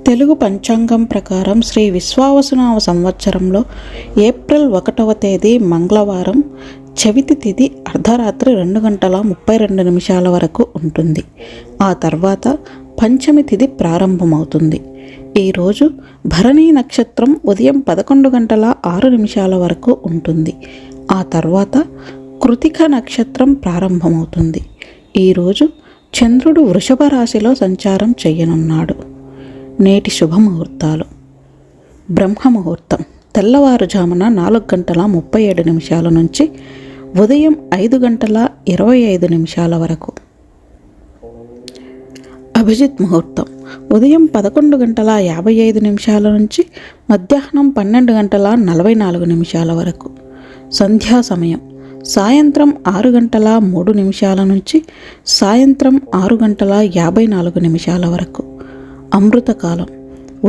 తెలుగు పంచాంగం ప్రకారం శ్రీ విశ్వావసునామ సంవత్సరంలో ఏప్రిల్ 1వ తేదీ మంగళవారం చవితి తిథి అర్ధరాత్రి 2:32 వరకు ఉంటుంది. ఆ తర్వాత పంచమి తిథి ప్రారంభమవుతుంది. ఈరోజు భరణీ నక్షత్రం ఉదయం 11:06 వరకు ఉంటుంది. ఆ తర్వాత కృతిక నక్షత్రం ప్రారంభమవుతుంది. ఈరోజు చంద్రుడు వృషభ రాశిలో సంచారం చేయనున్నాడు. నేటి శుభముహూర్తాలు: బ్రహ్మముహూర్తం తెల్లవారుజామున 4:37 నుంచి ఉదయం 5:25 వరకు. అభిజిత్ ముహూర్తం ఉదయం 11:55 నుంచి మధ్యాహ్నం 12:44 వరకు. సంధ్యా సమయం సాయంత్రం 6:03 నుంచి సాయంత్రం 6:54 వరకు. అమృతకాలం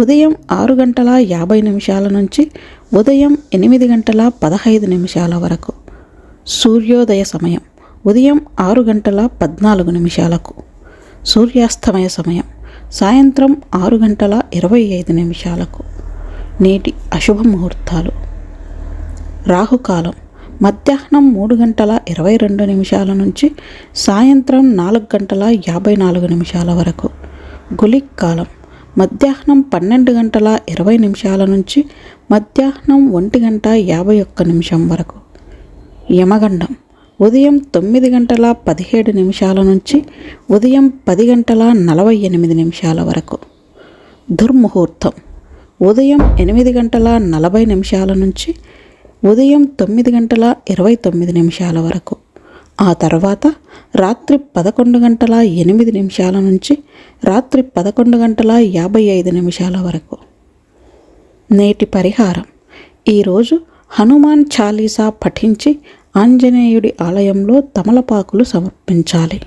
ఉదయం 6:50 నుంచి ఉదయం 8:15 వరకు. సూర్యోదయ సమయం ఉదయం 6:14. సూర్యాస్తమయ సమయం సాయంత్రం 6:25. నేటి అశుభ ముహూర్తాలు: రాహుకాలం మధ్యాహ్నం 3:22 నుంచి సాయంత్రం 4:54 వరకు. గుళిక్ కాలం మధ్యాహ్నం 12:20 నుంచి మధ్యాహ్నం 1:51 వరకు. యమగండం ఉదయం 9:17 నుంచి ఉదయం 10:48 వరకు. దుర్ముహూర్తం ఉదయం 8:40 నుంచి ఉదయం 9:29 వరకు. ఆ తర్వాత రాత్రి 11:08 నుంచి రాత్రి 11:55 వరకు. నేటి పరిహారం: ఈరోజు హనుమాన్ చాలీసా పఠించి ఆంజనేయుడి ఆలయంలో తమలపాకులు సమర్పించాలి.